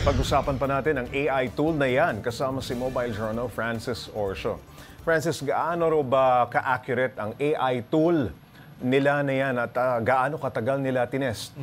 Pag-usapan pa natin ang AI tool na yan kasama si Mobile Journal Francis Orcio. Francis, gaano ro ba ka-accurate ang AI tool nila na yan at gaano katagal nila tinest?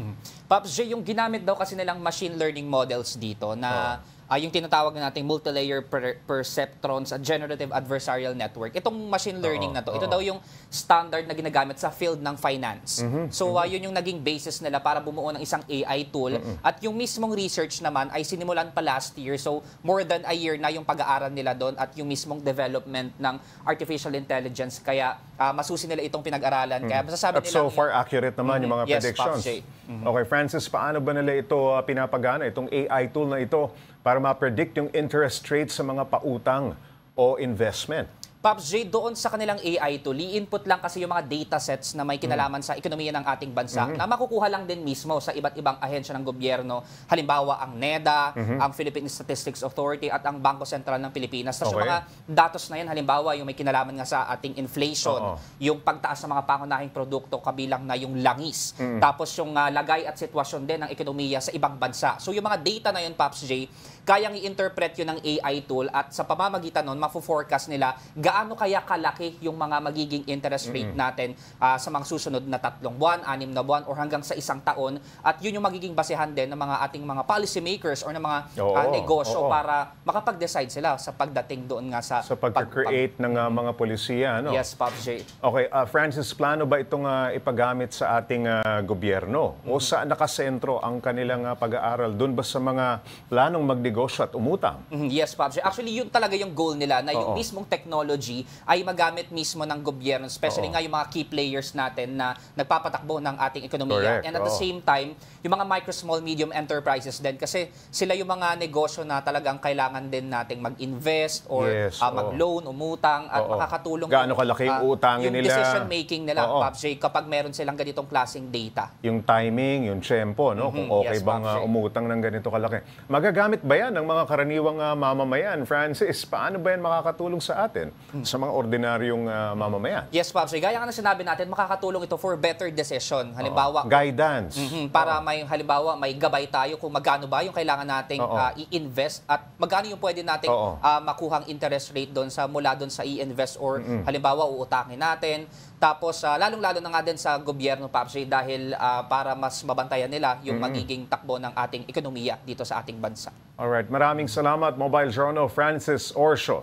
Pops J, yung ginamit daw kasi nilang machine learning models dito na yung tinatawag nating multi-layer perceptrons at generative adversarial network. Itong machine learning na to, ito daw yung standard na ginagamit sa field ng finance. So yun yung naging basis nila para bumuo ng isang AI tool. At yung mismong research naman ay sinimulan pa last year. So more than a year na yung pag-aaral nila doon at yung mismong development ng artificial intelligence. Kaya masusi nila itong pinag-aralan. Kaya masasabi At nila so far accurate naman yung mga predictions. Pops J. Okay, Francis, paano ba nila ito pinapagana, itong AI tool na ito, para ma-predict yung interest rate sa mga pautang o investment? Pops J, doon sa kanilang AI tool, i-input lang kasi yung mga datasets na may kinalaman sa ekonomiya ng ating bansa na makukuha lang din mismo sa iba't ibang ahensya ng gobyerno. Halimbawa, ang NEDA, ang Philippine Statistics Authority at ang Bangko Sentral ng Pilipinas. Tapos yung mga datos na yan, halimbawa, yung may kinalaman nga sa ating inflation, yung pagtaas ng mga pangunahing produkto kabilang na yung langis. Tapos yung lagay at sitwasyon din ng ekonomiya sa ibang bansa. So yung mga data na yun, Pops J, kayang i-interpret yun ng AI tool at sa pamamagitan nun, mafo-forecast nila gaano kaya kalaki yung mga magiging interest rate natin sa mga susunod na 3 buwan, 6 na buwan, or hanggang sa 1 taon. At yun yung magiging basehan din ng mga ating mga policy makers or ng mga negosyo para makapag-decide sila sa pagdating doon nga sa pag-create ng mga polisiya. No? Yes, Pops J. Okay, Francis, plano ba itong ipagamit sa ating gobyerno? O saan nakasentro ang kanilang pag-aaral? Doon ba sa mga planong magnegosyo at umutang? Yes, Pops J. Actually, yun talaga yung goal nila na yung mismong technology ay magamit mismo ng gobyerno, especially nga yung mga key players natin na nagpapatakbo ng ating ekonomiya. Correct. And at the same time, yung mga micro, small, medium enterprises din kasi sila yung mga negosyo na talagang kailangan din nating mag-invest or mag-loan, umutang at makakatulong. Gaano kalaki yung utangin nila? Yung decision making nila, Pops J, kapag meron silang ganitong klaseng data. Yung timing, yung tempo, no? Kung okay bang umutang ng ganito kalaki. Magagamit ba yan ng mga karaniwang mamamayan? Francis, paano ba yan makakatulong sa atin? Sa mga ordinaryong mamamayan? Yes, Pops. Gaya nga na sinabi natin, makakatulong ito for better decision. Halimbawa, guidance. Para may halimbawa may gabay tayo kung magkano ba yung kailangan nating i-invest at magkano yung pwede nating makuhang interest rate doon sa mula doon sa i-invest or halimbawa uutangin natin. Tapos lalong-lalo na nga din sa gobyerno, Pops, dahil para mas mabantayan nila yung magiging takbo ng ating ekonomiya dito sa ating bansa. Alright, maraming salamat, Mobile Journal Francis Orcio.